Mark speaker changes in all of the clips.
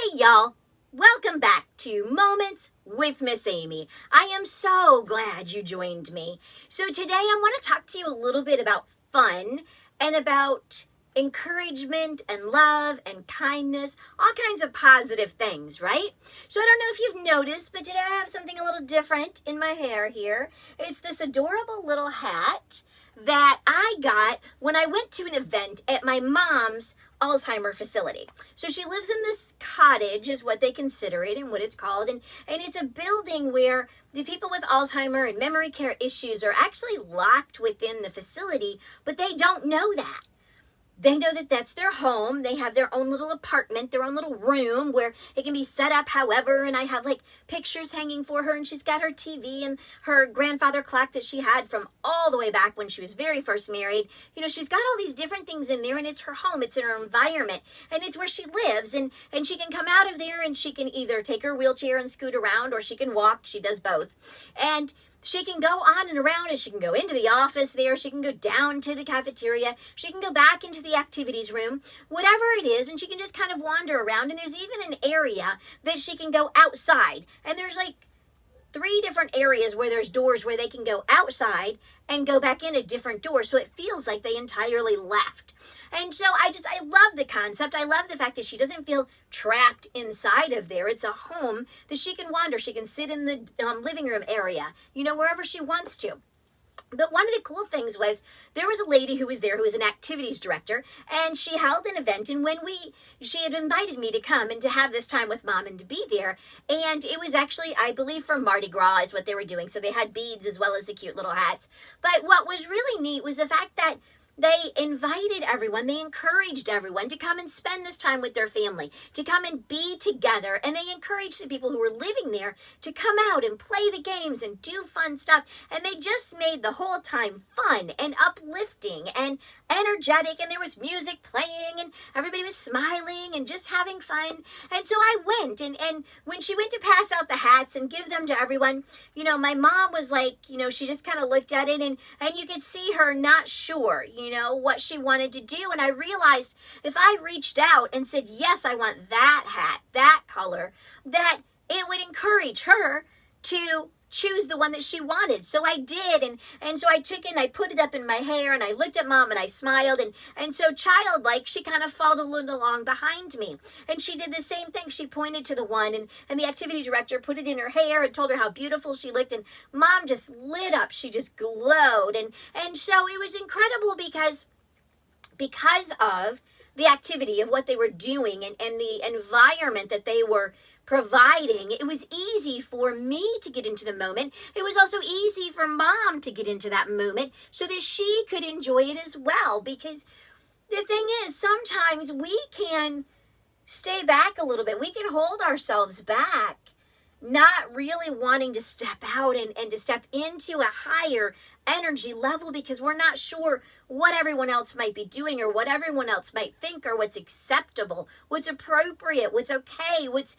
Speaker 1: Hey y'all, welcome back to Moments with Miss Amy. I am so glad you joined me. So today I want to talk to you a little bit about fun and about encouragement and love and kindness, all kinds of positive things, right? So I don't know if you've noticed, but today I have something a little different in my hair here. It's this adorable little hat that I got when I went to an event at my mom's Alzheimer facility. So she lives in this cottage is what they consider it and what it's called. And it's a building where the people with Alzheimer and memory care issues are actually locked within the facility, but they don't know that. They know that that's their home. They have their own little apartment, their own little room where it can be set up however. And I have like pictures hanging for her, and she's got her TV and her grandfather clock that she had from all the way back when she was very first married. You know, she's got all these different things in there, and it's her home. It's in her environment, and it's where she lives. And she can come out of there and she can either take her wheelchair and scoot around, or she can walk. She does both. And she can go on and around, and she can go into the office there. She can go down to the cafeteria. She can go back into the activities room, whatever it is, and she can just kind of wander around. And there's even an area that she can go outside. And there's like 3 different areas where there's doors where they can go outside and go back in a different door. So it feels like they entirely left. And so I love the concept. I love the fact that she doesn't feel trapped inside of there. It's a home that she can wander. She can sit in the living room area, you know, wherever she wants to. But one of the cool things was there was a lady who was there who was an activities director, and she held an event. And she had invited me to come and to have this time with Mom and to be there. And it was actually, I believe, for Mardi Gras is what they were doing. So they had beads as well as the cute little hats. But what was really neat was the fact that they invited everyone, they encouraged everyone to come and spend this time with their family, to come and be together. And they encouraged the people who were living there to come out and play the games and do fun stuff. And they just made the whole time fun and uplifting and energetic. And there was music playing and everybody was smiling and just having fun. And so I went, and when she went to pass out the hats and give them to everyone, you know, my mom was like, you know, she just kind of looked at it, and you could see her not sure, you know, what she wanted to do. And I realized if I reached out and said, yes, I want that hat, that color, that it would encourage her to choose the one that she wanted. So I did, and so I took it and I put it up in my hair, and I looked at Mom and I smiled, and so childlike, she kind of followed along behind me. And she did the same thing. She pointed to the one, and the activity director put it in her hair and told her how beautiful she looked, and Mom just lit up. She just glowed, and so it was incredible because of the activity of what they were doing and the environment that they were providing. It was easy for me to get into the moment. It was also easy for Mom to get into that moment so that she could enjoy it as well. Because the thing is, sometimes we can stay back a little bit. We can hold ourselves back, not really wanting to step out and to step into a higher energy level because we're not sure what everyone else might be doing or what everyone else might think or what's acceptable, what's appropriate, what's okay, what's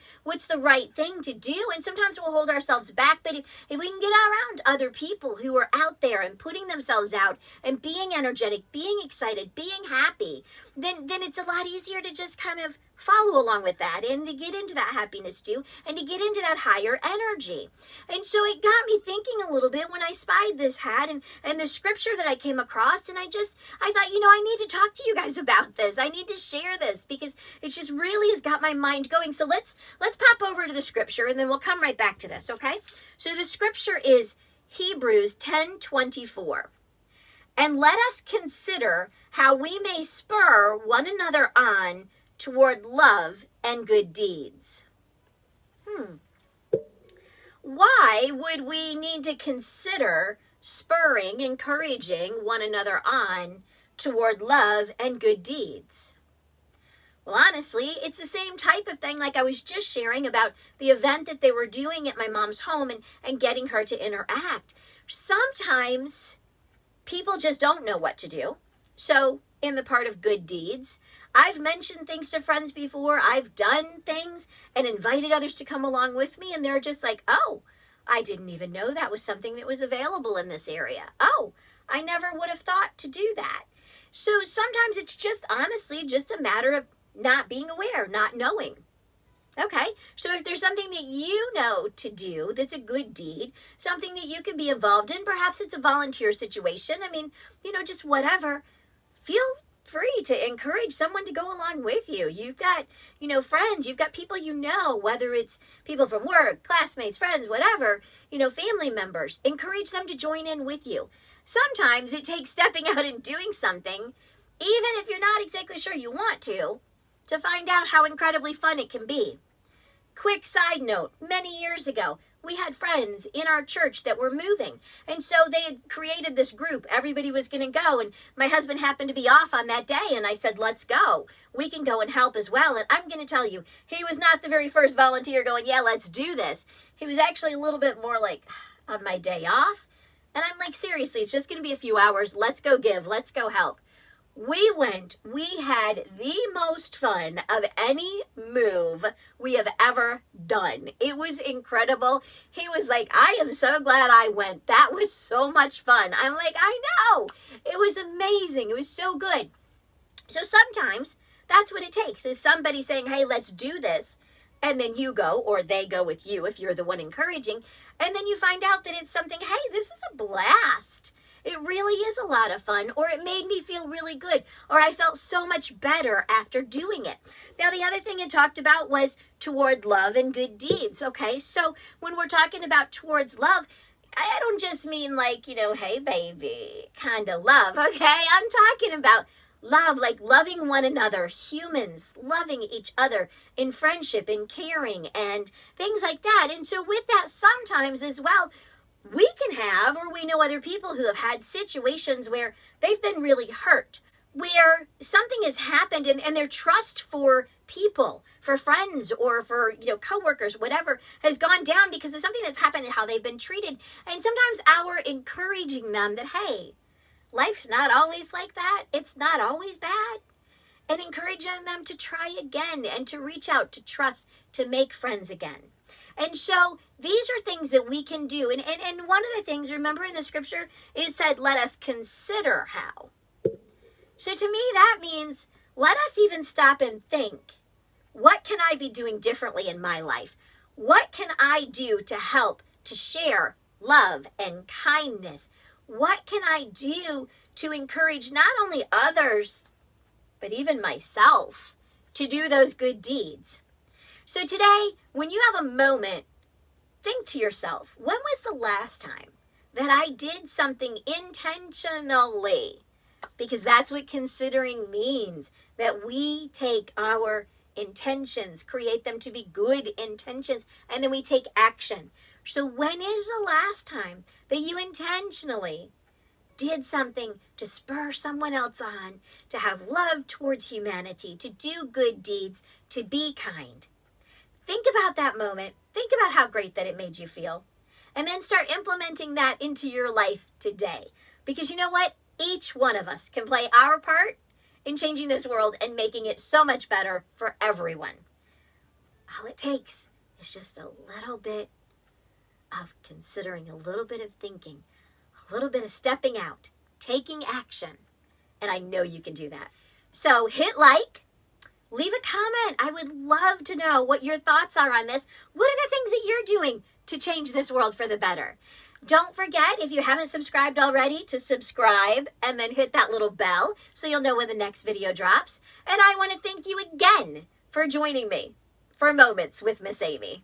Speaker 1: the right thing to do. And sometimes we'll hold ourselves back. But if we can get around other people who are out there and putting themselves out and being energetic, being excited, being happy, then it's a lot easier to just kind of follow along with that and to get into that happiness too and to get into that higher energy. And so it got me thinking a little bit when I spied this hat and the scripture that I came across, and I thought, you know, I need to talk to you guys about this. I need to share this because it just really has got my mind going. So let's pop over to the scripture, and then we'll come right back to this, okay? So the scripture is Hebrews 10:24. And let us consider how we may spur one another on toward love and good deeds. Why would we need to consider spurring, encouraging one another on toward love and good deeds? Well, honestly, it's the same type of thing like I was just sharing about the event that they were doing at my mom's home and getting her to interact. Sometimes people just don't know what to do. So in the part of good deeds, I've mentioned things to friends before. I've done things and invited others to come along with me, and they're just like, oh, I didn't even know that was something that was available in this area. Oh, I never would have thought to do that. So sometimes it's just honestly just a matter of not being aware, not knowing. Okay, so if there's something that you know to do that's a good deed, something that you can be involved in, perhaps it's a volunteer situation. I mean, just whatever, feel free to encourage someone to go along with you. You've got, friends, you've got people whether it's people from work, classmates, friends, whatever, family members. Encourage them to join in with you. Sometimes it takes stepping out and doing something, even if you're not exactly sure you want to find out how incredibly fun it can be. Quick side note, many years ago, we had friends in our church that were moving. And so they had created this group. Everybody was going to go. And my husband happened to be off on that day. And I said, let's go. We can go and help as well. And I'm going to tell you, he was not the very first volunteer going, yeah, let's do this. He was actually a little bit more like, on my day off. And I'm like, seriously, it's just going to be a few hours. Let's go give. Let's go help. We went, we had the most fun of any move we have ever done. It was incredible. He was like, I am so glad I went. That was so much fun. I'm like, I know. It was amazing. It was so good. So sometimes that's what it takes, is somebody saying, hey, let's do this. And then you go, or they go with you if you're the one encouraging. And then you find out that it's something, hey, this is a blast. It really is a lot of fun, or it made me feel really good, or I felt so much better after doing it. Now, the other thing it talked about was toward love and good deeds, okay? So when we're talking about towards love, I don't just mean like, hey, baby, kind of love, okay? I'm talking about love, like loving one another, humans, loving each other in friendship and caring and things like that. And so with that, sometimes as well, we can have, or we know other people who have had situations where they've been really hurt, where something has happened and their trust for people, for friends, or for, coworkers, whatever, has gone down because of something that's happened and how they've been treated. And sometimes our encouraging them that, hey, life's not always like that. It's not always bad. And encouraging them to try again and to reach out, to trust, to make friends again. And so these are things that we can do. And one of the things, remember in the scripture, it said, let us consider how. So to me, that means let us even stop and think, what can I be doing differently in my life? What can I do to help, to share love and kindness? What can I do to encourage not only others, but even myself to do those good deeds? So today, when you have a moment, think to yourself, when was the last time that I did something intentionally? Because that's what considering means, that we take our intentions, create them to be good intentions, and then we take action. So when is the last time that you intentionally did something to spur someone else on, to have love towards humanity, to do good deeds, to be kind? Think about that moment. Think about how great that it made you feel. And then start implementing that into your life today. Because you know what? Each one of us can play our part in changing this world and making it so much better for everyone. All it takes is just a little bit of considering, a little bit of thinking, a little bit of stepping out, taking action. And I know you can do that. So hit like. Leave a comment. I would love to know what your thoughts are on this. What are the things that you're doing to change this world for the better? Don't forget, if you haven't subscribed already, to subscribe and then hit that little bell so you'll know when the next video drops. And I want to thank you again for joining me for Moments with Miss Amy.